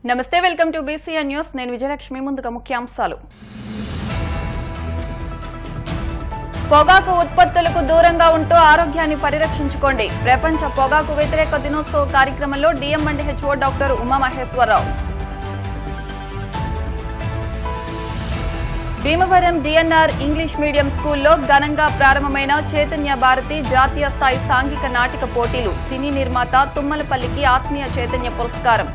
నమస్తే welcome to BCN news నేను విజయలక్ష్మి ముందుగా ముఖ్యాంశాలు పొగాకు ఉత్పత్తులకు దూరంగా ఉంటూ ఆరోగ్యాన్ని పరిరక్షించుకోండి ప్రపంచ పొగాకు వ్యతిరేక దినోత్సవ కార్యక్రమంలో DM and HO doctor Umamaheswararao Bhimavaram DNR English medium స్కూల్లో ఘనంగా ప్రారంభమైన చైతన్య భారతి జాతీయ స్థాయి సాంఘిక నాటక పోటీలు సినీ నిర్మాత తుమ్మలపల్లికి ఆత్మీయ చైతన్య పురస్కారం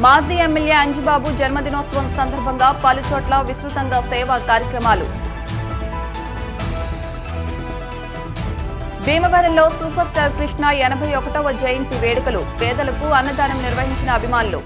మాజీ ఎమ్మెల్యే అంజిబాబు జన్మదినోత్సవం సందర్భంగా పలుచోట్ల విస్తృతంగా సేవా కార్యక్రమాలు భీమవరంలో సూపర్ స్టార్ కృష్ణ 81వ జయంతి వేడుకలు పేదలకు అన్నదానం నిర్వహించిన అభిమానులు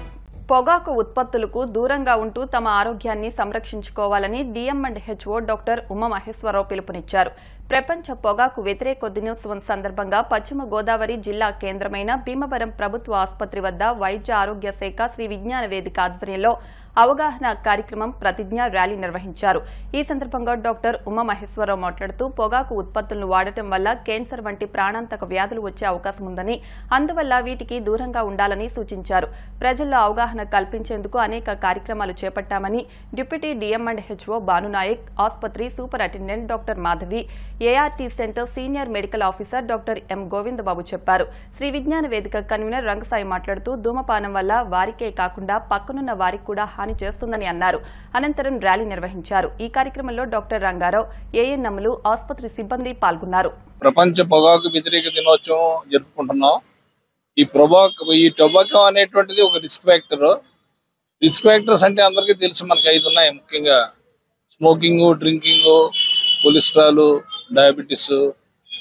పొగాకు ఉత్పత్తులకు దూరంగా ఉంటూ తమ ఆరోగ్యాన్ని సంరక్షించుకోవాలని డిఎంఎండ్హెచ్ఓ డాక్టర్ ఉమామహేశ్వరరావు పిలుపునిచ్చారు ప్రపంచ పొగాకు వ్యతిరేక దినోత్సవం సందర్భంగా పశ్చిమ గోదావరి జిల్లా కేంద్రమైన భీమవరం ప్రభుత్వ ఆసుపత్రి వద్ద వైద్య ఆరోగ్య శాఖ శ్రీ విజ్ఞాన వేదిక ఆధ్వర్యంలో అవగాహన కార్యక్రమం ప్రతిజ్ఞ ర్యాలీ నిర్వహించారు ఈ సందర్భంగా డాక్టర్ ఉమామహేశ్వరరావు మాట్లాడుతూ పొగాకు ఉత్పత్తులను వాడటం వల్ల క్యాన్సర్ వంటి ప్రాణాంతక వ్యాధులు వచ్చే అవకాశం ఉందని అందువల్ల వీటికి దూరంగా ఉండాలని సూచించారు ప్రజల్లో అవగాహన కల్పించేందుకు అనేక కార్యక్రమాలు చేపట్టామని డిప్యూటీ డిఎంఎండ్హెచ్ఓ భానునాయక్ ఆసుపత్రి superintendent doctor Madhavi ART centre senior medical officer doctor M Govindababu చెప్పారు శ్రీ విజ్ఞాన వేదిక కన్వీనర్ రంగసాయి మాట్లాడుతూ ధూమపానం వల్ల వారికే కాకుండా పక్కనున్న వారికి కూడా హాని చేస్తుందని అన్నారు అనంతరం ర్యాలీ నిర్వహించారు ఈ కార్యక్రమంలో డాక్టర్ రంగారావు ఏఎన్ఎంలు ఆసుపత్రి సిబ్బంది పాల్గొన్నారు ప్రపంచ పొగాకు వ్యతిరేక దినోత్సవం జరుపుకుంటున్నాం ఈ టొబాకో అనేటువంటిది ఒక రిస్క్ ఫ్యాక్టర్స్ అంటే అందరికీ తెలుసు మనకి 5 ఉన్నాయి ముఖ్యంగా smoking drinking cholesterol diabetes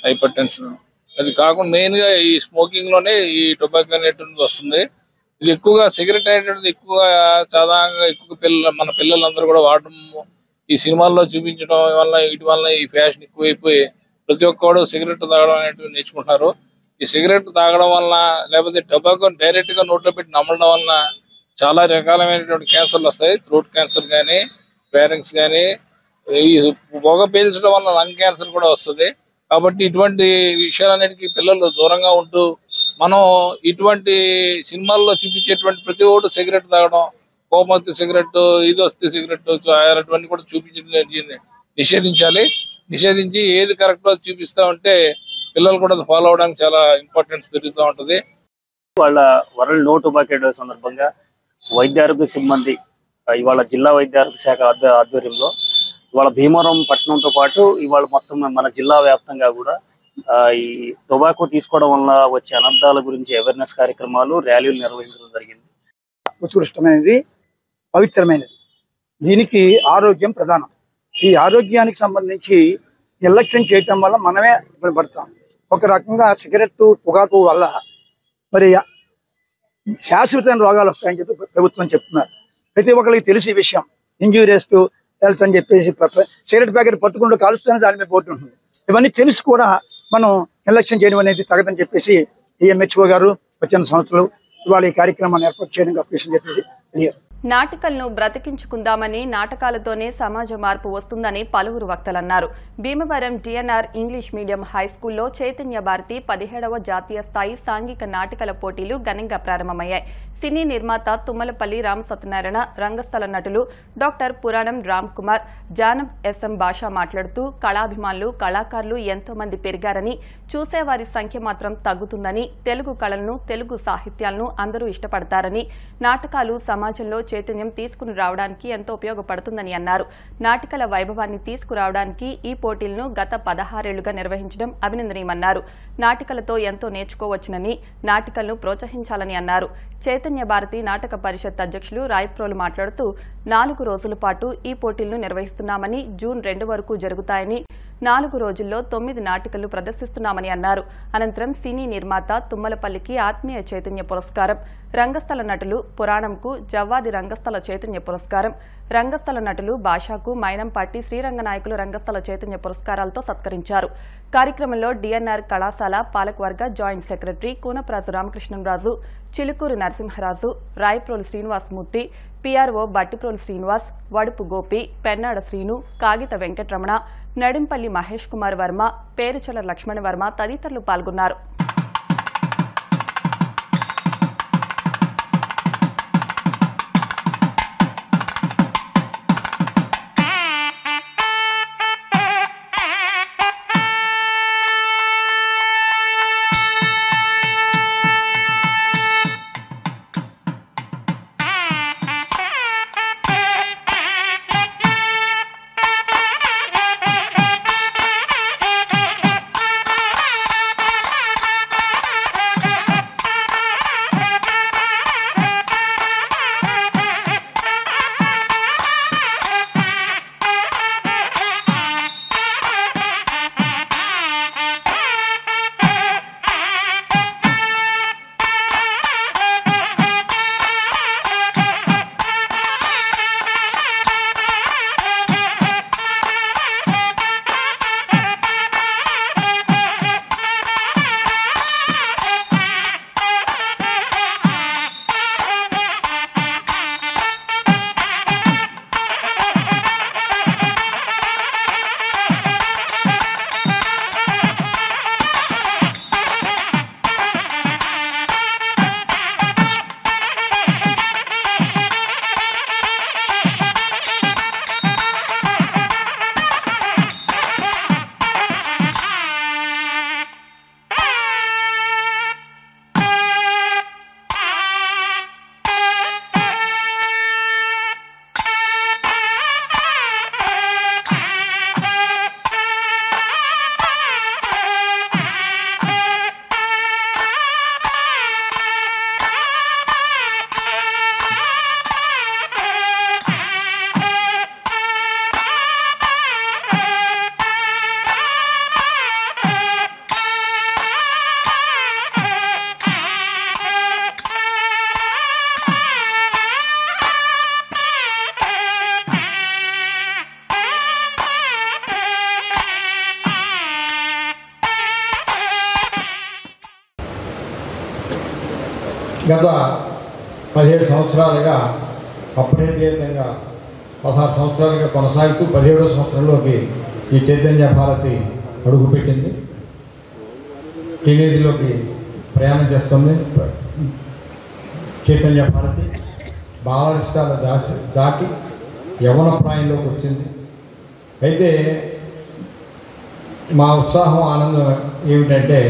hyper tension అది కాకుండా మెయిన్ గా ఈ స్మోకింగ్ లోనే ఈ టొబాకో అనేటువంటిది వస్తుంది ఇది ఎక్కువగా సిగరెట్ అనేటువంటిది ఎక్కువగా సాధారణంగా ఎక్కువ మన పిల్లలందరూ కూడా వాడటం ఈ సినిమాల్లో చూపించడం వల్ల వీటి వల్ల ఈ ఫ్యాషన్ ఎక్కువైపోయి ప్రతి ఒక్కరు సిగరెట్ తాగడం అనేటువంటి నేర్చుకుంటున్నారు ఈ సిగరెట్ తాగడం వల్ల లేకపోతే టొబాకో డైరెక్ట్ గా నోట్లో పెట్టి నమ్మడం వల్ల చాలా రకాలైనటువంటి క్యాన్సర్లు వస్తాయి థ్రోట్ క్యాన్సర్ కానీ ఫారింక్స్ కానీ ఈ పొగ పీల్చడం వల్ల లంగ్ క్యాన్సర్ కూడా వస్తుంది కాబట్టి ఇటువంటి విషయాలన్నిటికీ పిల్లలు దూరంగా ఉంటూ మనం ఇటువంటి సినిమాల్లో చూపించేటువంటి ప్రతి ఒక్కటి సిగరెట్ తాగడం కోపం వస్తే సిగరెట్ ఇది వస్తే సిగరెట్ అటువంటి కూడా నిషేధించి ఏది కరెక్టో చూపిస్తా ఉంటే పిల్లలు కూడా ఫాలో అవడానికి చాలా ఇంపార్టెన్స్ పెరుగుతూ ఉంటుంది. వాళ్ళ వరల్డ్ నో టొబాకో డే సందర్భంగా వైద్యారోగ్య సిబ్బంది ఇవాళ జిల్లా వైద్యారోగ్య శాఖ ఆధ్వర్యంలో ఇవాళ భీమవరం పట్టణంతో పాటు ఇవాళ మొత్తం మన జిల్లా వ్యాప్తంగా కూడా ఈ టొబాకో తీసుకోవడం వల్ల వచ్చే అనర్థాల గురించి అవేర్నెస్ కార్యక్రమాలు ర్యాలీలు నిర్వహించడం జరిగింది. ఉత్కృష్టమైనది పవిత్రమైనది దీనికి ఆరోగ్యం ప్రధానం ఈ ఆరోగ్యానికి సంబంధించి నిర్లక్ష్యం చేయటం వల్ల మనమే ఇబ్బంది పడతాం ఒక రకంగా సిగరెట్ పొగాకు వల్ల మరి శాశ్వతమైన రోగాలు వస్తాయని చెప్పి ప్రభుత్వం చెప్తున్నారు ప్రతి ఒక్కరికి తెలిసి విషయం ఇంజూరియస్ టు హెల్త్ అని చెప్పేసి సిగరెట్ ప్యాకెట్ పట్టుకుంటూ కాలుస్తూనే దాని మీద పోటీ ఉంటుంది ఇవన్నీ తెలిసి కూడా మనం నిర్లక్ష్యం చేయడం అనేది తగదని చెప్పేసి డిఎంహెచ్ఓ గారు వచ్చిన సంవత్సరాలు ఇవాళ ఈ కార్యక్రమాన్ని ఏర్పాటు చేయడానికి అవకాశం చెప్పేసి తెలియదు నాటకాలను బ్రతికించుకుందామని నాటకాలతోనే సమాజ మార్పు వస్తుందని పలువురు వక్తలన్నారు భీమవరం డిఎన్ఆర్ ఇంగ్లీష్ మీడియం హైస్కూల్లో చైతన్య భారతి 17వ జాతీయ స్థాయి సాంఘిక నాటకాల పోటీలు ఘనంగా ప్రారంభమయ్యాయి సినీ నిర్మాత తుమ్మలపల్లి రామసత్యనారాయణ రంగస్థల నటులు డాక్టర్ పురాణం రామ్ కుమార్ జానబ్ ఎస్ఎం భాష మాట్లాడుతూ కళాభిమానులు కళాకారులు ఎంతో మంది పెరిగారని చూసేవారి సంఖ్య మాత్రం తగ్గుతుందని తెలుగు కళలను తెలుగు సాహిత్యాలను అందరూ ఇష్టపడతారని నాటకాలు సమాజంలో చైతన్యం తీసుకుని రావడానికి ఎంతో ఉపయోగపడుతుందని అన్నారు నాటకాల వైభవాన్ని తీసుకురావడానికి ఈ పోటీలను గత 16 ఏళ్లుగా నిర్వహించడం అభినందనీయమన్నారు నాటకాలతో ఎంతో నేర్చుకోవచ్చునని నాటకాలను ప్రోత్సహించాలని అన్నారు చైతన్య భారతి నాటక పరిషత్ అధ్యక్షులు రాయప్రోలు మాట్లాడుతూ 4 రోజుల పాటు ఈ పోటీలను నిర్వహిస్తున్నామని జూన్ 2 వరకు జరుగుతాయని 4 రోజుల్లో 9 నాటికలు ప్రదర్శిస్తున్నామని అన్నారు అనంతరం సినీ నిర్మాత తుమ్మలపల్లికి ఆత్మీయ చైతన్య పురస్కారం రంగస్థల నటులు పురాణంకు జవ్వాది రంగస్థల చైతన్య పురస్కారం రంగస్థల నటులు భాషకు మైనంపాటి శ్రీరంగనాయకులు రంగస్థల చైతన్య పురస్కారాలతో సత్కరించారు కార్యక్రమంలో డిఎన్ఆర్ కళాశాల పాలకవర్గ joint secretary Kunaparaju Ramakrishnamraju Chilukuri Narasimharaju Rayaprolu Srinivasamurthy PRO Battiprolu Srinivas Vadupu Gopi Pennada Srinu Kagitha Venkataramana Nadimpalli Mahesh Kumar Varma పేరుచల లక్ష్మణ వర్మ తదితరులు పాల్గొన్నారు. గత 17 సంవత్సరాలుగా అప్రయత్నంగా 16 సంవత్సరాలుగా కొనసాగుతూ 17వ సంవత్సరంలోకి ఈ చైతన్య భారతి అడుగుపెట్టింది. టీనేజ్లోకి ప్రయాణం చేస్తుంది. చైతన్య భారతి బాలరిష్టాల దాటి యవ్వన ప్రాయంలోకి వచ్చింది. అయితే మా ఉత్సాహం ఆనందం ఏమిటంటే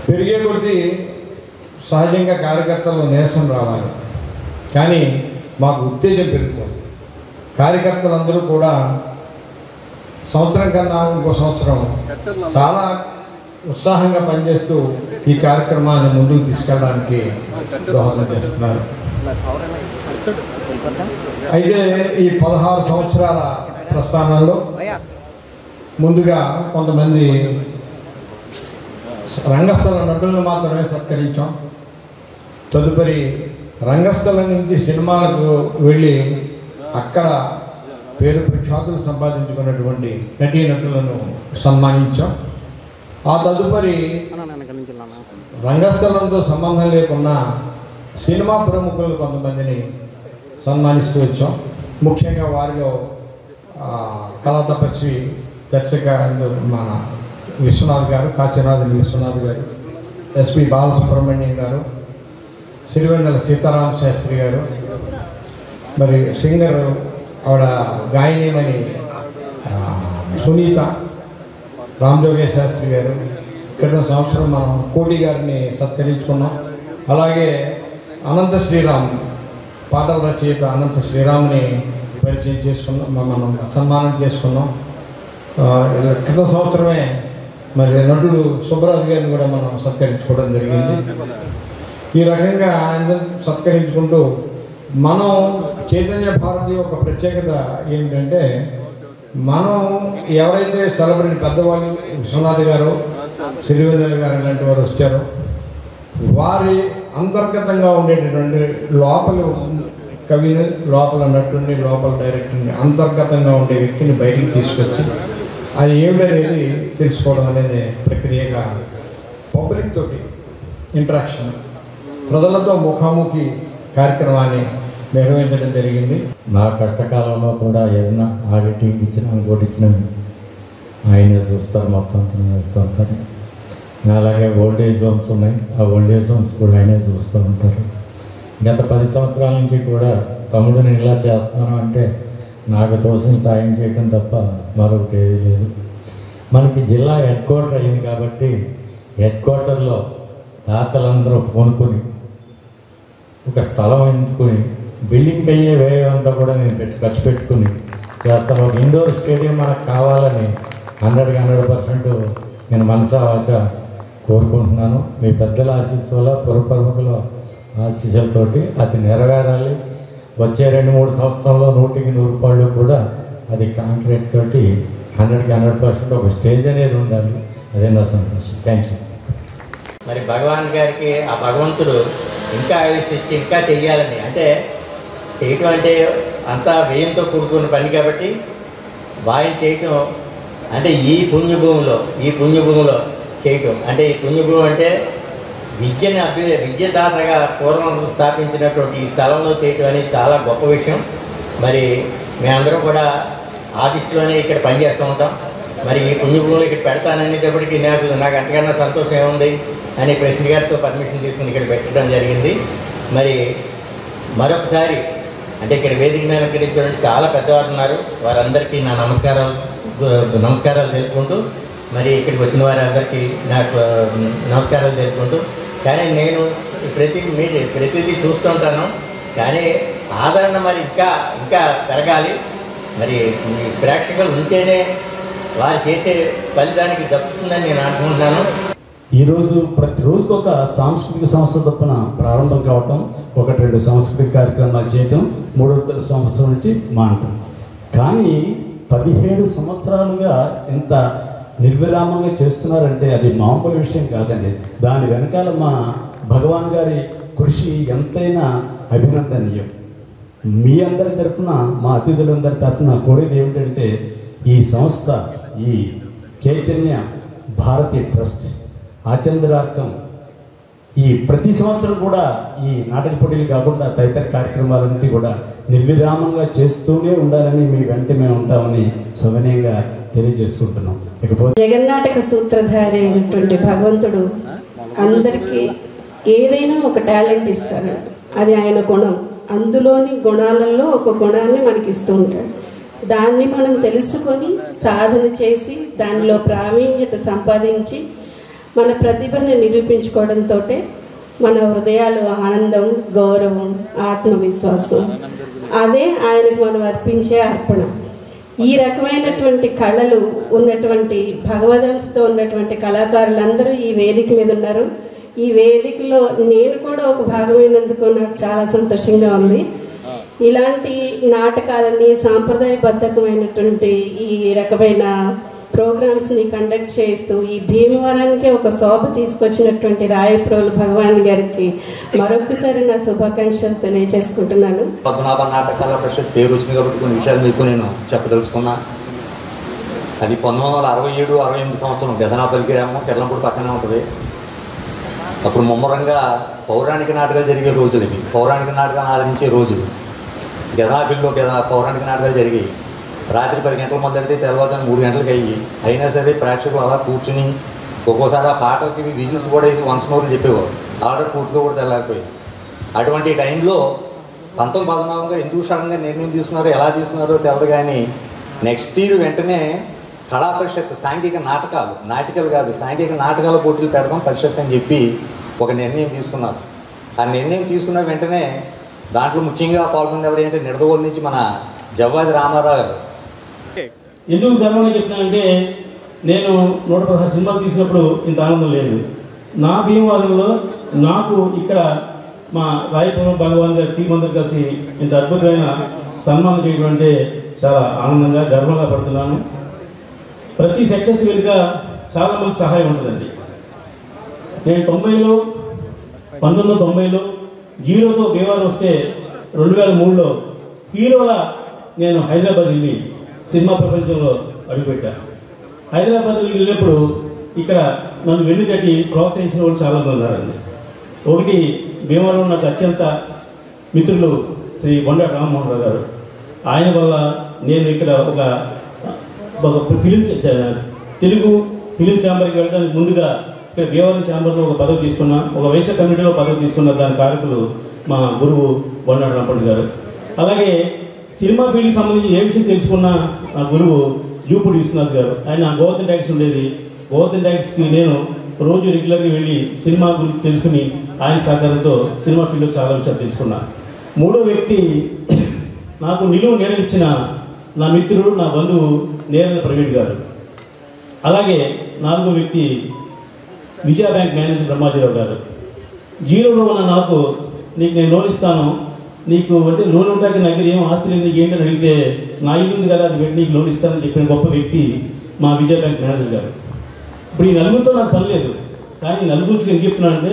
పెరిగే కొద్దీ సహజంగా కార్యకర్తల్లో నీరసం రావాలి, కానీ మాకు ఉత్తేజం పెరుగుతుంది. కార్యకర్తలందరూ కూడా సంవత్సరం కన్నా ఇంకో సంవత్సరం చాలా ఉత్సాహంగా పనిచేస్తూ ఈ కార్యక్రమాన్ని ముందుకు తీసుకెళ్ళడానికి దోహదం చేస్తున్నారు. అయితే ఈ 16 సంవత్సరాల ప్రస్థానంలో ముందుగా కొంతమంది రంగస్థల నటులను మాత్రమే సత్కరించాం. తదుపరి రంగస్థలం నుంచి సినిమాలకు వెళ్ళి అక్కడ పేరు ప్రఖ్యాతులు సంపాదించుకున్నటువంటి నటీనటులను సన్మానించాం. ఆ తదుపరి రంగస్థలంతో సంబంధం లేకున్నా సినిమా ప్రముఖులు కొంతమందిని సన్మానిస్తూ వచ్చాం. ముఖ్యంగా వారిలో కళా తపస్వి దర్శక మన విశ్వనాథ్ గారు, కాశీనాథుని విశ్వనాథ్ గారు, ఎస్పి బాలసుబ్రహ్మణ్యం గారు, సిరివెన్నెల సీతారామ శాస్త్రి గారు, మరి సింగర్ ఆవిడ గాయనిమని సునీత, రామజోగే శాస్త్రి గారు. క్రితం సంవత్సరం మనం కోటి గారిని సత్కరించుకున్నాం. అలాగే అనంత శ్రీరామ్, పాటల రచయిత అనంత శ్రీరామ్ని పరిచయం చేసుకున్నాం, మనం సన్మానం చేసుకున్నాం. క్రితం సంవత్సరమే మరి నటుడు సుబ్బరాజు గారిని కూడా మనం సత్కరించుకోవడం జరిగింది. ఈ రకంగా ఆయన సత్కరించుకుంటూ మనం చైతన్య భారతి ఒక ప్రత్యేకత ఏమిటంటే, మనం ఎవరైతే సెలబ్రిటీ పెద్దవాళ్ళు విశ్వనాథ్ గారు, సిరివెన్నెల గారు ఇలాంటి వారు వచ్చారో వారి అంతర్గతంగా ఉండేటటువంటి లోపల కవిని, లోపల నటుడిని, లోపల డైరెక్టర్ని, అంతర్గతంగా ఉండే వ్యక్తిని బయటికి తీసుకొచ్చి అది ఏమిటనేది తెలుసుకోవడం అనేది ప్రక్రియగా పబ్లిక్ తోటి ఇంటరాక్షన్, ప్రజలతో ముఖాముఖి కార్యక్రమాన్ని నిర్వహించడం జరిగింది. నా కష్టకాలంలో కూడా ఏదైనా ఆడిటింగ్ ఇచ్చినా ఇంకోటి ఇచ్చినా ఆయనే చూస్తారు, మొత్తం వేస్తూ ఉంటారు. అలాగే ఓల్డేజ్ హోమ్స్ ఉన్నాయి, ఆ ఓల్డేజ్ హోమ్స్ కూడా ఆయనే చూస్తూ ఉంటారు. గత 10 సంవత్సరాల నుంచి కూడా తమ్ముడిని ఇలా చేస్తాను అంటే నాకు తోసిన సాయం చేయటం తప్ప మరొకటి ఏది లేదు. మనకి జిల్లా హెడ్ క్వార్టర్ అయింది కాబట్టి హెడ్ క్వార్టర్లో దాతలందరూ పూనుకొని ఒక స్థలం ఎంచుకొని బిల్డింగ్ అయ్యే వ్యయం అంతా కూడా నేను ఖర్చు పెట్టుకుని చేస్తాను. ఒక ఇండోర్ స్టేడియం మనకు కావాలని 100% నేను మనసా వాచ కోరుకుంటున్నాను. మీ పెద్దల ఆశీస్సుల, పురప్రముఖుల ఆశీస్సులతోటి అది నెరవేరాలి. వచ్చే 2-3 సంవత్సరాల్లో 100% కూడా అది కాంక్రీట్ తోటి 100% ఒక స్టేజ్ అనేది ఉండాలి. అదే నా సంతోషం. Thank you. మరి భగవాన్ గారికి ఆ భగవంతుడు ఇంకా ఆయుష్ ఇచ్చి ఇంకా చెయ్యాలని, అంటే చేయటం అంటే అంతా వ్యయంతో కూడుకున్న పని కాబట్టి వాయిన్ చేయటం అంటే ఈ పుణ్యభూమిలో చేయటం అంటే ఈ పుణ్యభూమి అంటే విద్యదాతగా పూర్వం స్థాపించినటువంటి ఈ స్థలంలో చేయటం అనేది చాలా గొప్ప విషయం. మరి మేమందరం కూడా ఆ దృష్టిలోనే ఇక్కడ పనిచేస్తూ ఉంటాం. మరి ఈ పుణ్యభూమిలో ఇక్కడ పెడతాననేటప్పటికీ నాకు అంతకన్నా సంతోషం ఏముంది అని ప్రెసిడెంట్ గారితో పర్మిషన్ తీసుకుని ఇక్కడ పెట్టడం జరిగింది. మరి మరొకసారి అంటే ఇక్కడ వేదిక మీద అలంకరించినటువంటి చాలా పెద్దవారు ఉన్నారు, వారందరికీ నా నమస్కారాలు తెలుపుకుంటూ, మరి ఇక్కడికి వచ్చిన వారందరికీ నాకు నమస్కారాలు తెలుపుకుంటూ, కానీ నేను ప్రతిదీ చూస్తుంటాను, కానీ ఆదరణ మరి ఇంకా పెరగాలి. మరి ప్రేక్షకులు ఉంటేనే వారు చేసే ఫలితానికి దక్కుతుందని నేను అనుకుంటున్నాను. ఈరోజు ప్రతిరోజుకు ఒక సాంస్కృతిక సంస్థ తప్పున ప్రారంభం కావటం, 1-2 సాంస్కృతిక కార్యక్రమాలు చేయటం, 3వ సంవత్సరం నుంచి మానటం. కానీ 17 సంవత్సరాలుగా ఇంత నిర్విరామంగా చేస్తున్నారంటే అది మామూలు విషయం కాదండి. దాని వెనకాల మా భగవాన్ గారి కృషి ఎంతైనా అభినందనీయం. మీ అందరి తరఫున, మా అతిథులందరి తరఫున కోరేది ఏమిటంటే, ఈ సంస్థ, ఈ చైతన్య భారతి ట్రస్ట్ ఆచంద్రార్కం ఈ ప్రతి సంవత్సరం కూడా ఈ నాటక పోటీలు కాకుండా తదితర కార్యక్రమాలన్నింటి కూడా నిర్విరామంగా చేస్తూనే ఉండాలని మీ వెంట మేము ఉంటామని సవినయంగా తెలియజేసుకుంటున్నాం. ఇకపోతే జగన్నాటక సూత్రధారి అయినటువంటి భగవంతుడు అందరికీ ఏదైనా ఒక టాలెంట్ ఇస్తాడు. అది ఆయన గుణం. అందులోని గుణాలలో ఒక గుణాన్ని మనకి ఇస్తూ ఉంటాడు. దాన్ని మనం తెలుసుకొని సాధన చేసి దానిలో ప్రావీణ్యత సంపాదించి మన ప్రతిభని నిరూపించుకోవడంతో మన హృదయాలు ఆనందం, గౌరవం, ఆత్మవిశ్వాసం, అదే ఆయనకు మనం అర్పించే అర్పణ. ఈ రకమైనటువంటి కళలు ఉన్నటువంటి భగవదంశతో ఉన్నటువంటి కళాకారులందరూ ఈ వేదిక మీద ఉన్నారు. ఈ వేదికలో నేను కూడా ఒక భాగమైనందుకు నాకు చాలా సంతోషంగా ఉంది. ఇలాంటి నాటకాలని సాంప్రదాయబద్ధకమైనటువంటి ఈ రకమైన ప్రోగ్రామ్స్ని కండక్ట్ చేస్తూ ఈ భీమవరానికి ఒక శోభ తీసుకొచ్చినటువంటి రాయప్రోలు భగవాన్ గారికి మరొకసారి నా శుభాకాంక్షలు తెలియజేసుకుంటున్నాను. పద్మనాభ నాటకాల పరిషత్ పేరు వచ్చింది కాబట్టి కొన్ని విషయాలు మీకు నేను చెప్పదలుచుకున్నా. అది 1967-68 సంవత్సరం గదనాపల్లి గ్రామం తెల్లంపూడి పక్కనే ఉంటుంది. అప్పుడు ముమ్మరంగా పౌరాణిక నాటకాలు జరిగే రోజులు ఇవి. పౌరాణిక నాటకాలను ఆదరించే రోజులు. గదనాపల్లిలో పౌరాణిక నాటకాలు జరిగాయి. రాత్రి 10 గంటలు మొదలెడితే తెల్లవారుజాము 3 గంటలకు అయ్యి అయినా సరే ప్రేక్షకులు అలా కూర్చుని ఒక్కోసారి ఆ పాటలకి విజిల్స్ కూడా వేసి వన్స్ మోర్ చెప్పేవారు. ఆల్రెడీ పూర్తిగా కూడా తెల్లారిపోయింది. అటువంటి టైంలో 1913 గారు ఎందుకు సడన్గా నిర్ణయం తీసుకున్నారో ఎలా తీసుకున్నారో తెలదు. కానీ నెక్స్ట్ ఇయర్ వెంటనే కళా పరిషత్ సాంఘిక నాటకాలు కాదు సాంఘిక నాటకాల పోటీలు పెడదాం పరిషత్ అని చెప్పి ఒక నిర్ణయం తీసుకున్నారు. ఆ నిర్ణయం తీసుకున్న వెంటనే దాంట్లో ముఖ్యంగా పాల్గొన్న ఎవరు అంటే నిడదవోలు నుంచి మన జవ్వాది రామారావు గారు. ఎందుకు గర్వంగా చెప్తానంటే నేను 116 సినిమాలు తీసినప్పుడు ఇంత ఆనందం లేదు. నా భీమవరంలో నాకు ఇక్కడ మా రాయపురం భగవాన్ గారి టీం అందరూ కలిసి ఇంత అద్భుతమైన సన్మానం చేయడం అంటే చాలా ఆనందంగా గర్వంగా పడుతున్నాను. ప్రతి సక్సెస్ వెనుక చాలామంది సహాయం ఉంటుందండి. నేను 1990లో జీరోతో భీమవరం వస్తే 2003లో హీరోలా నేను హైదరాబాద్ వెళ్ళి సినిమా ప్రపంచంలో అడుగుపెట్టాను. హైదరాబాద్ వెళ్ళినప్పుడు ఇక్కడ నన్ను వెన్ను తట్టి ప్రోత్సహించిన వాళ్ళు చాలామంది ఉన్నారండి. ఒకటి భీమవరం నాకు అత్యంత మిత్రులు శ్రీ బొండ రామ్మోహన్ రావు గారు. ఆయన వల్ల నేను ఇక్కడ ఒక తెలుగు ఫిలిం ఛాంబర్కి వెళ్ళడానికి ముందుగా ఇక్కడ భీమవరం ఛాంబర్లో ఒక పదవి తీసుకున్నా, ఒక వైశ్య కమిటీలో పదవి తీసుకున్న దాని కారకులు మా గురువు బొండ రామ్మోహన్ గారు. అలాగే సినిమా ఫీల్డ్కి సంబంధించి ఏ విషయం తెలుసుకున్న నా గురువు జూపూడి విశ్వనాథ్ గారు. ఆయన గోవర్ధన్ ట్యాక్స్ ఉండేది. గోవర్ధన్ ట్యాక్స్కి నేను రోజు రెగ్యులర్గా వెళ్ళి సినిమా గురించి తెలుసుకుని ఆయన సహకారంతో సినిమా ఫీల్డ్లో చాలా విషయాలు తెలుసుకున్నాను. మూడో వ్యక్తి నాకు నిలువ నేర్పించిన నా మిత్రుడు, నా బంధువు నేరల ప్రవీణ్ గారు. అలాగే నాలుగో వ్యక్తి విజయ బ్యాంక్ మేనేజర్ బ్రహ్మాజీరావు గారు. జీరోలో ఉన్న నాకు నేను లోన్ ఇస్తాను, నీకు అంటే లోన్ ఉంటాక నా దగ్గర ఏం ఆస్తి లేదు, నీకు ఏంటని అడిగితే నా ఇల్లు ఉంది కదా అది పెట్టి నీకు లోన్ ఇస్తానని చెప్పిన గొప్ప వ్యక్తి మా విజయ బ్యాంక్ మేనేజర్ గారు. ఇప్పుడు ఈ నలుగురితో నాకు పని లేదు, కానీ నలుగురికి ఏం చెప్తున్నానంటే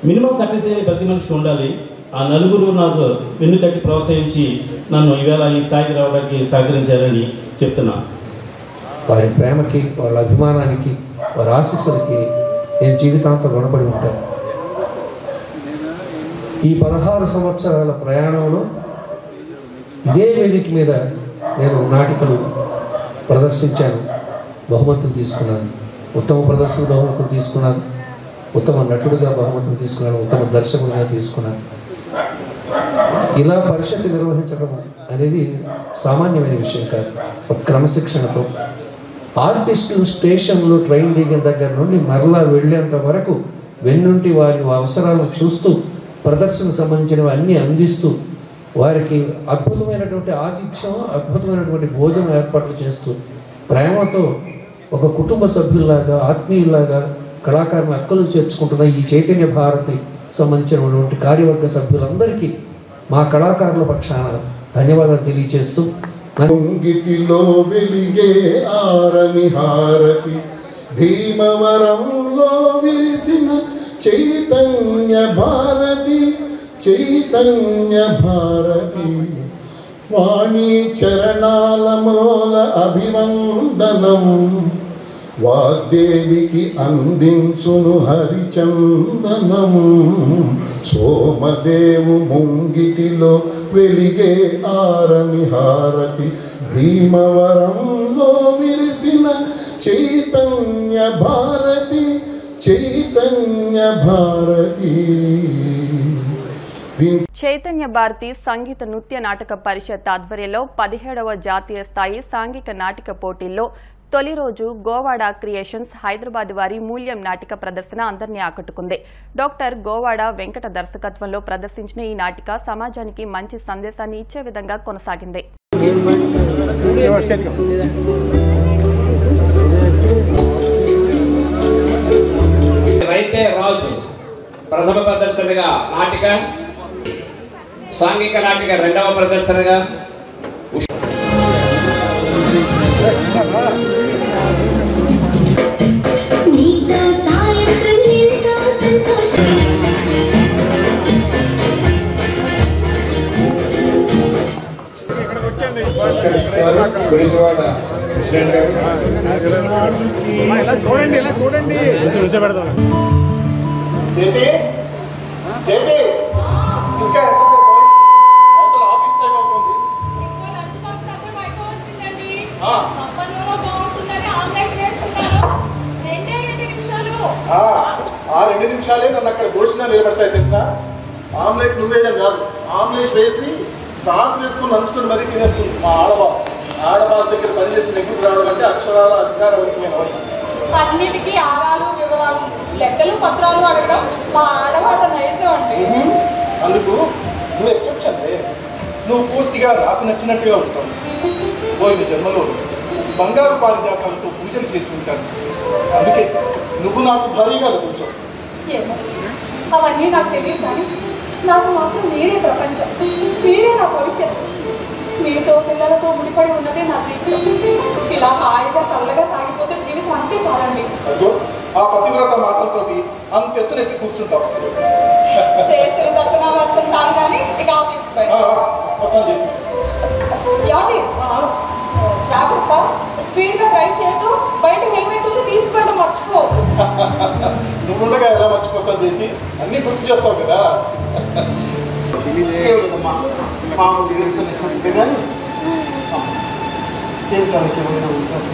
మినిమం కట్టేసే ప్రతి మనిషికి ఉండాలి. ఆ నలుగురు నాకు వెన్ను తట్టి ప్రోత్సహించి నన్ను ఈవేళ ఈ స్థాయికి రావడానికి సహకరించారని చెప్తున్నాను. వారి ప్రేమకి, వాళ్ళ అభిమానానికి, వారి ఆశీస్సులకి నేను జీవితాంతం రుణపడి ఉంటాను. ఈ 16 సంవత్సరాల ప్రయాణంలో ఇదే వేదిక మీద నేను నాటికలు ప్రదర్శించాను, బహుమతులు తీసుకున్నాను. ఉత్తమ ప్రదర్శన బహుమతులు తీసుకున్నాను, ఉత్తమ నటుడిగా బహుమతులు తీసుకున్నాను, ఉత్తమ దర్శకుడిగా తీసుకున్నాను. ఇలా పరిషత్ నిర్వహించడం అనేది సామాన్యమైన విషయం కాదు. ఒక క్రమశిక్షణతో ఆర్టిస్టులు స్టేషన్లో ట్రైన్ దిగిన దగ్గర నుండి మరలా వెళ్ళేంత వరకు వెన్నుంటి వారి అవసరాలను చూస్తూ ప్రదర్శనకు సంబంధించినవి అన్నీ అందిస్తూ వారికి అద్భుతమైనటువంటి ఆతిథ్యం, అద్భుతమైనటువంటి భోజనం ఏర్పాట్లు చేస్తూ ప్రేమతో ఒక కుటుంబ సభ్యుల్లాగా, ఆత్మీయుల్లాగా కళాకారుని హక్కులు చేర్చుకుంటున్న ఈ చైతన్య భారతి సంబంధించినటువంటి కార్యవర్గ సభ్యులందరికీ మా కళాకారుల పక్షాన ధన్యవాదాలు తెలియజేస్తూ అంగిటిలో వెలిగే ఆరని హారతి భీమవరంలో విరిసిన చైతన్య భారతి వాణి చరణాల మూల అభివందనం వాగ్దేవికి అందించును హరిచందనము సోమదేవు ముంగిటిలో వెలిగే ఆరని హారతి భీమవరంలో విరిసిన చైతన్య భారతి చైతన్య భారతి. చైతన్య భారతి సంగీత నృత్య నాటక పరిషత్ ఆధ్వర్యంలో 17వ జాతీయ స్థాయి సాంఘిక నాటిక పోటీల్లో తొలి రోజు గోవాడ క్రియేషన్స్ హైదరాబాద్ వారి మూల్యం నాటిక ప్రదర్శన అందరినీ ఆకట్టుకుంది. డాక్టర్ గోవాడ వెంకట దర్శకత్వంలో ప్రదర్శించిన ఈ నాటిక సమాజానికి మంచి సందేశాన్ని ఇచ్చే విధంగా కొనసాగింది. రైతే రాజు ప్రథమ ప్రదర్శనగా నాటిక, సాంఘిక నాటిక రెండవ ప్రదర్శనగా, చూడండి ఇంకా ఎంతసేపు ఆఫీస్ టైం అవుతుంది. ఆ 2 నిమిషాలే నన్ను అక్కడ దోషిగా నిలబడతాయి తెలుసా. ఆమ్లెట్ నువ్వేయడం కాదు, ఆమ్లెట్ వేసి సాస్ వేసుకొని నంచుకొని మరీ తినేస్తుంది మా ఆడబాస్ దగ్గర పనిచేసి నెగ్గుకు రావడం అంటే అక్షరాల అధికారవంతమైన వాళ్ళు. అన్నిటికీ ఆరాలు వివరాలు లెక్కలు పత్రాలు అడగడం మా ఆడవాళ్ళ నైజం అండి. అందుకు నువ్వు ఎక్సెప్షన్. నువ్వు పూర్తిగా నాకు నచ్చినట్టుగా ఉంటావు. పోయిన జన్మలో బంగారు పారిజాతాలతో పూజలు చేసి ఉంటాను. అందుకే నువ్వు నాకు భారీగా లభించావు. ఏమో అవన్నీ నాకు తెలియదు, కానీ నాకు మాత్రం మీరే ప్రపంచం, మీరే నా భవిష్యత్తు. మీతో పిల్లలతో ముడిపడి ఉన్నదే నా జీవితం. ఇలా హాయిగా చల్లగా సాగిపోతే జీవితం అంతే చాలండి. ఆ పతివ్రత మాటలతోటి అంతెత్తున ఎత్తి కూర్చుంటాం. చేసిన దర్శనం వచ్చాం చాలు, కానీ ఇక ఆఫీస్కి పోయి ఏమండి జాగ్రత్త, స్పీడ్గా డ్రైవ్ చేయొద్దు, బయట హెల్మెట్ ఉంది తీసుకువెళ్ళడం మర్చిపోవద్దు. నువ్వు ఉండగా ఎలా మర్చిపోతావు చేతి, అన్నీ గుర్తు చేస్తావు కదా. లేదమ్మా మామూలు తెలిసిన కానీ జీవితానికి ఏమైనా ఉంటాను.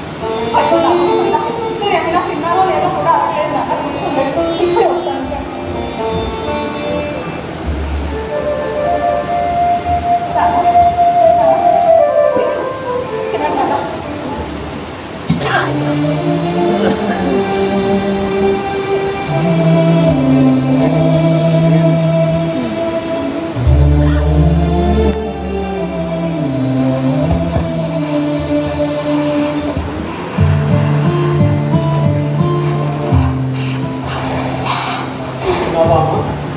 మీరు ఏమైనా తిన్నారో లేదో కూడా అడగలేదు. ఇప్పుడే వస్తాను.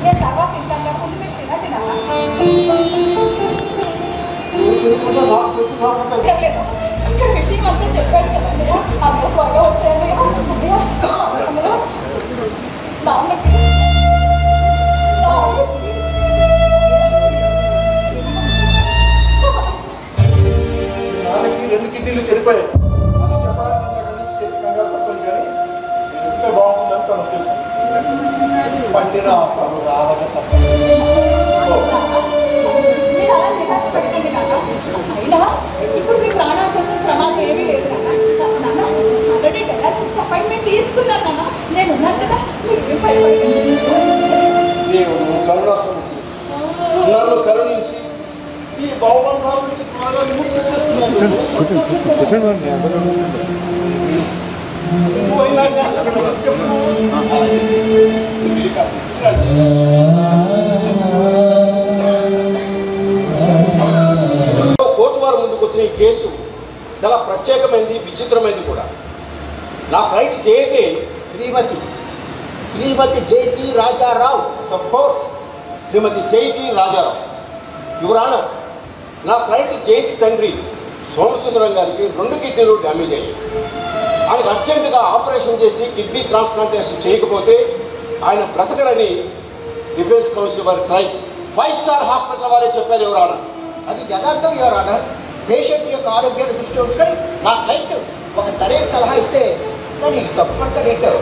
నేను తర్వాత తింటాను, ముందు మీరు తినాలా? ఇక్కడ విషయం అంతా చెప్పారు కదండి, అందరూ త్వరగా వచ్చాయండి. నాన్నకి 2 కిడ్నీలు చెడిపోయాయి. అది చెప్పడానికి కలిసి చేతి కంగారు పడుతుంది, కానీ నేను వస్తే బాగుంటుందని తన ఉద్దేశం. పండిన ఆపాలు రావక తప్ప. అయినా ఇప్పుడు మీ ప్రాణానికి వచ్చిన ప్రమాదం ఏమీ లేదు నాన్న. ఆల్రెడీ డయాలసిస్ అపాయింట్మెంట్ తీసుకున్నాను నాన్న. నేను ఉన్నాను కదా, దేవుడు కరుణాసముద్రుడు నన్ను కరుణించి ఈ భవబంధాల నుంచి త్వరగా విముక్తి చేస్తున్నాను. కోర్టు వారు ముందుకు వచ్చిన ఈ కేసు చాలా ప్రత్యేకమైనది, విచిత్రమైనది కూడా. నా flight Jayathi Shrimati Jayathi Rajarao, of course Shrimati Jayathi Rajarao. Your honour, నా ఫ్లైట్ జయతి తండ్రి సోమసుందరం గారికి 2 కిడ్నీలు డ్యామేజ్ అయ్యాయి. ఆయనకు అర్జెంటుగా ఆపరేషన్ చేసి కిడ్నీ ట్రాన్స్ప్లాంటేషన్ చేయకపోతే ఆయన బ్రతకరని డిఫెన్స్ కౌన్సిల్ వారి క్లైంట్ 5 స్టార్ హాస్పిటల్ వారే చెప్పారు. యువర్ ఆనర్, అది యథార్థం యువర్ ఆనర్. పేషెంట్ యొక్క ఆరోగ్యాన్ని దృష్టిలో ఉంచుకొని నా క్లయింట్ ఒక సరైన సలహా ఇస్తే కానీ తప్పు పడతాడు.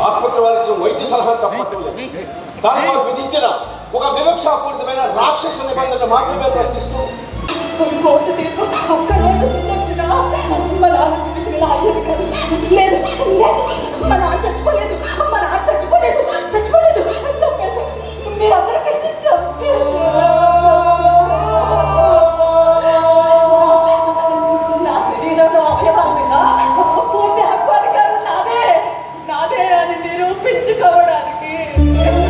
ఆసుపత్రి వారు ఇచ్చిన వైద్య సలహా తప్పట్లేదు, కానీ వారు విధించిన ఒక వివక్షాపూరితమైన రాక్షస నిబంధనలు మాత్రమే ప్రశ్నిస్తూ కోర్టు తీర్పు ఒక్కరోజు వచ్చినా మా నాన్న జీవితం ఇలా అయ్యేది కాదు. లేదు మా నాన్న చచ్చిపోలేదు, మా నాన్న చచ్చిపోలేదు చంపేసి మీరందరూ కలిసి నా శరీరంలో అవయవాల మీద పూర్తి హక్కు అధికారం నాదే అని నిరూపించుకోవడానికి నేను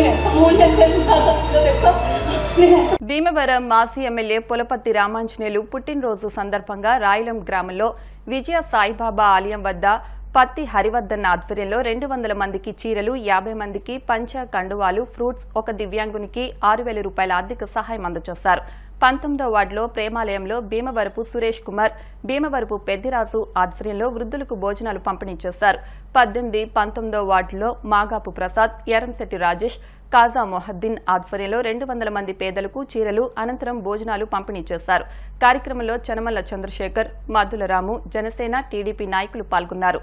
ఎంత మూల్యం చెల్లించాల్సి వచ్చిందో తెలుసా. భీమవరం మాజీ ఎమ్మెల్యే పులపర్తి రామాంజనేయులు పుట్టినరోజు సందర్భంగా రాయలం గ్రామంలో విజయ సాయిబాబా ఆలయం వద్ద పత్తి హరివర్ధన్ ఆధ్వర్యంలో 200 మందికి చీరలు, 50 మందికి పంచ కండువాలు, ఫ్రూట్స్, ఒక దివ్యాంగునికి 6,000 రూపాయల ఆర్థిక సహాయం అందజేశారు. 19వ వార్డులో ప్రేమాలయంలో భీమవరపు సురేష్ కుమార్, భీమవరపు పెద్దిరాజు ఆధ్వర్యంలో వృద్ధులకు భోజనాలు పంపిణీ చేశారు. 18, 19వ వార్డులో మాగాపు ప్రసాద్, ఎరంశెట్టి రాజేష్, కాజా మొహద్దీన్ ఆధ్వర్యంలో 200 మంది పేదలకు చీరలు, అనంతరం భోజనాలు పంపిణీ చేశారు. కార్యక్రమంలో చనమల్ల చంద్రశేఖర్, మద్దుల రాము, జనసేన, టీడీపీ నాయకులు పాల్గొన్నారు.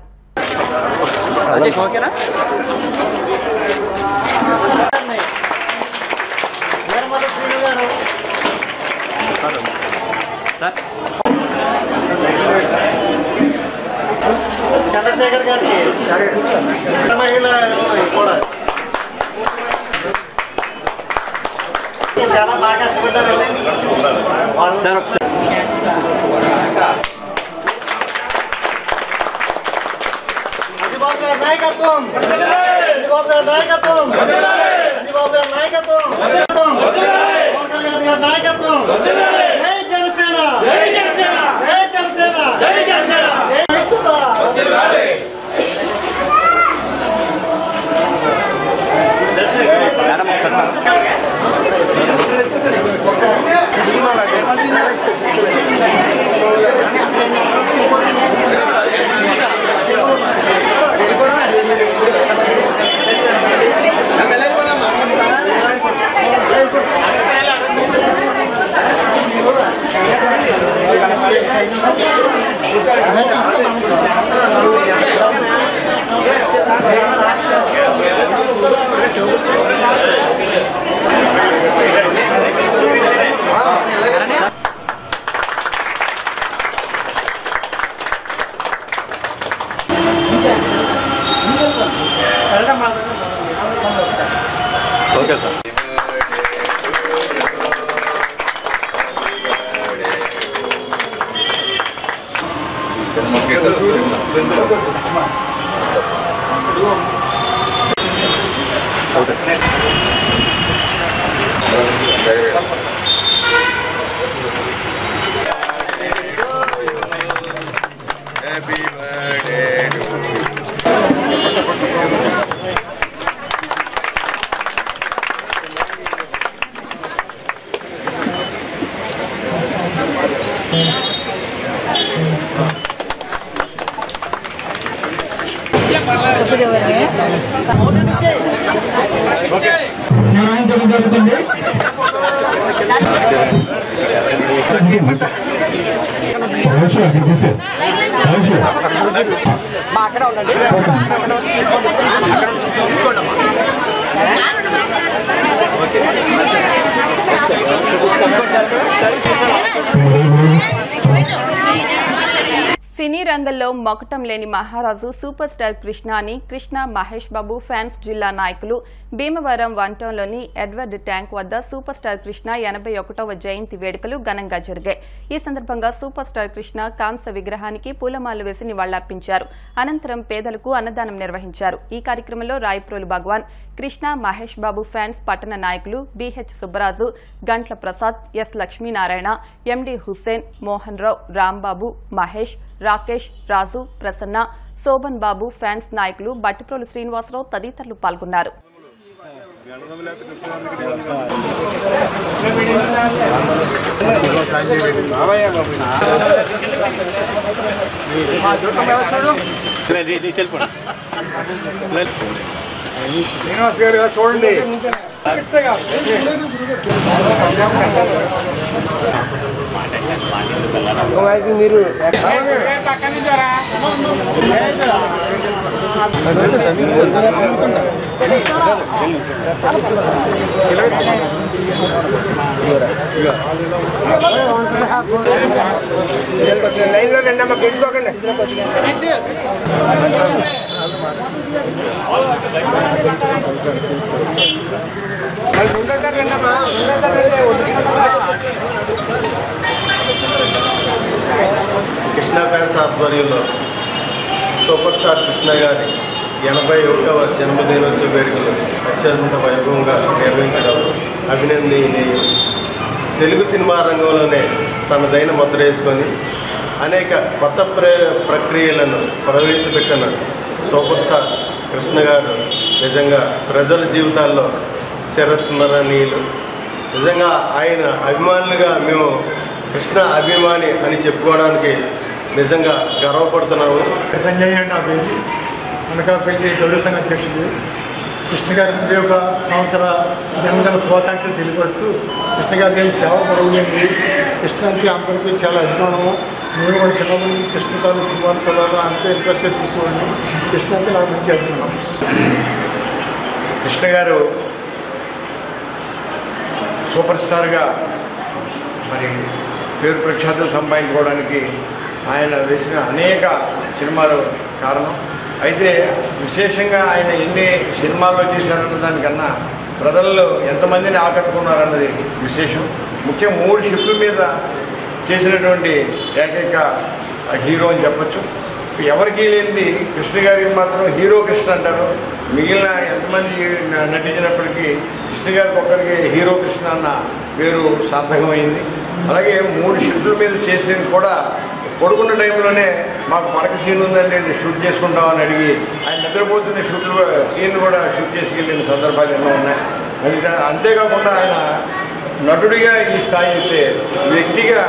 చంద్రశేఖర్ గారికి మహిళ కూడా చాలా బాగా కష్టపడ్డారండి. అంజబాబు గారి నాయకత్వం, అంజబాబు గారి నాయకత్వం, అంజబాబు గారి నాయకత్వం, పవన్ కళ్యాణ్ గారి నాయకత్వం. జై జనసేన, జై జనసేన, జై జనసేన, జై జనసేన, జై ఓకే సార్. అక్కడ ఉండండి. సినీ రంగంలో మొకటం లేని మహారాజు సూపర్ స్టార్ కృష్ణ అని కృష్ణ మహేష్ బాబు ఫ్యాన్స్ జిల్లా నాయకులు భీమవరం వంటంలోని ఎడ్వర్డ్ ట్యాంక్ వద్ద సూపర్ స్టార్ కృష్ణ 81వ జయంతి వేడుకలు ఘనంగా జరిగాయి. ఈ సందర్భంగా సూపర్ స్టార్ కృష్ణ కాంస్య విగ్రహానికి పూలమాలలు వేసి నివాళులర్పించారు. అనంతరం పేదలకు అన్నదానం నిర్వహించారు. ఈ కార్యక్రమంలో రాయప్రోలు భగవాన్, కృష్ణ మహేష్ బాబు ఫ్యాన్స్ పట్టణ నాయకులు బిహెచ్ సుబ్బరాజు, గంట్ల ప్రసాద్, ఎస్ లక్ష్మీనారాయణ, ఎండి హుస్సేన్, మోహన్ రావు, రాంబాబు, మహేష్, రాకేష్, రాజు, ప్రసన్న, శోభన్ బాబు ఫ్యాన్స్ నాయకులు బట్టిప్రోలు శ్రీనివాసరావు తదితరులు పాల్గొన్నారు. శ్రీనివాస్ గారు చూడండి. మీరు లైన్లో రండి అమ్మ, గెలుచుకోకండి. కృష్ణ ఫ్యాన్స్ ఆధ్వర్యంలో సూపర్ స్టార్ కృష్ణ గారి 81వ జన్మదినోత్సవ వేడుకలు అత్యంత వైభవంగా నిర్వహించడం అభినందనీయం. తెలుగు సినిమా రంగంలోనే తనదైన ముద్ర వేసుకొని అనేక కొత్త ప్రక్రియలను ప్రవేశపెట్టిన సూపర్ స్టార్ కృష్ణ గారు నిజంగా ప్రజల జీవితాల్లో చిరస్మరణీయులు. నిజంగా ఆయన అభిమానులుగా మేము కృష్ణ అభిమాని అని చెప్పుకోవడానికి నిజంగా గర్వపడుతున్నాము. సంజయ్ నా పేరు, అనకాపల్లి గౌరవ సంఘ అధ్యక్షుడు. కృష్ణ గారి 81 సంవత్సర జన్మదిన శుభాకాంక్షలు తెలియపరుస్తూ కృష్ణ గారి గారి సేవ పొరవలేదు. కృష్ణ అంటే అందరికీ చాలా అభిమానము. నేను కూడా చిన్నప్పటి నుంచి కృష్ణ గారి సినిమాలు చూడాలి అంతే ఇంట్రెస్ట్ చూసేవాడిని. కృష్ణ అంటే నాకు మంచి అభిమానం. కృష్ణ గారు సూపర్ స్టార్గా మరి పేరు ప్రఖ్యాతులు సంపాదించుకోవడానికి ఆయన వేసిన అనేక సినిమాలు కారణం. అయితే విశేషంగా ఆయన ఎన్ని సినిమాల్లో చేశారన్న దానికన్నా ప్రజల్లో ఎంతమందిని ఆకట్టుకున్నారన్నది విశేషం. ముఖ్యం 3 షిఫ్ట్ల మీద చేసినటువంటి ఏకైక హీరో అని చెప్పచ్చు. ఎవరికి లేనిది కృష్ణ గారికి మాత్రం హీరో కృష్ణ అంటారు. మిగిలిన ఎంతమంది నటించినప్పటికీ కృష్ణ గారికి ఒక్కరికి హీరో కృష్ణ అన్న పేరు సార్థకమైంది. అలాగే 3 షిఫ్ట్ల మీద చేసేది కూడా పడుకున్న టైంలోనే మాకు మడక సీన్ ఉందండి, షూట్ చేసుకుంటామని అడిగి ఆయన నిద్రపోతున్న సీన్ కూడా షూట్ చేసుకెళ్ళిన సందర్భాలు ఎన్నో ఉన్నాయి. అంతేకాకుండా ఆయన నటుడిగా ఈ స్థాయి అయితే వ్యక్తిగా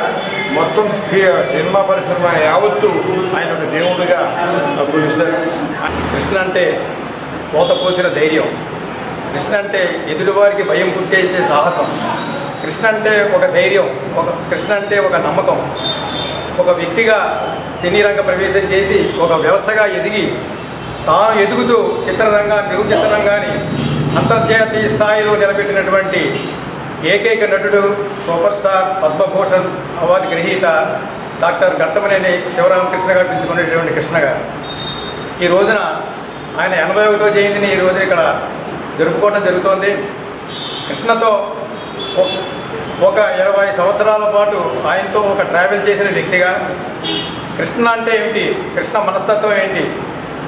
మొత్తం సినిమా పరిశ్రమ యావత్తు ఆయన ఒక దేవుడిగా కొలుస్తారు. కృష్ణ అంటే కోత పోసిన ధైర్యం, కృష్ణ అంటే ఎదుటివారికి భయం పుట్టించే సాహసం, కృష్ణ అంటే ఒక ధైర్యం, కృష్ణ అంటే ఒక నమ్మకం. ఒక వ్యక్తిగా సినీ రంగ ప్రవేశం చేసి ఒక వ్యవస్థగా ఎదిగి తాను ఎదుగుతూ చిత్రరంగాన్ని, తెలుగు చిత్రరంగాన్ని అంతర్జాతీయ స్థాయిలో నిలబెట్టినటువంటి ఏకైక నటుడు సూపర్ స్టార్ పద్మభూషణ్ అవార్డు గ్రహీత డాక్టర్ ఘట్టమనేని శివరామకృష్ణ గారు పిలుచుకునేటువంటి కృష్ణ గారు. ఈ రోజున ఆయన 81వ జయంతిని ఈ రోజున ఇక్కడ జరుపుకోవడం జరుగుతోంది. కృష్ణతో ఒక 20 సంవత్సరాల పాటు ఆయనతో ఒక ట్రావెల్ చేసిన వ్యక్తిగా కృష్ణ అంటే ఏమిటి, కృష్ణ మనస్తత్వం ఏంటి,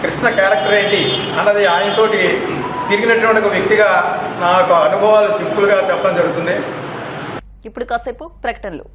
కృష్ణ క్యారెక్టర్ ఏంటి అన్నది ఆయనతోటి తిరిగినటువంటి ఒక వ్యక్తిగా నాకు అనుభవాలు సింపుల్గా చెప్పడం జరుగుతుంది. ఇప్పుడు కాసేపు ప్రకటనలు.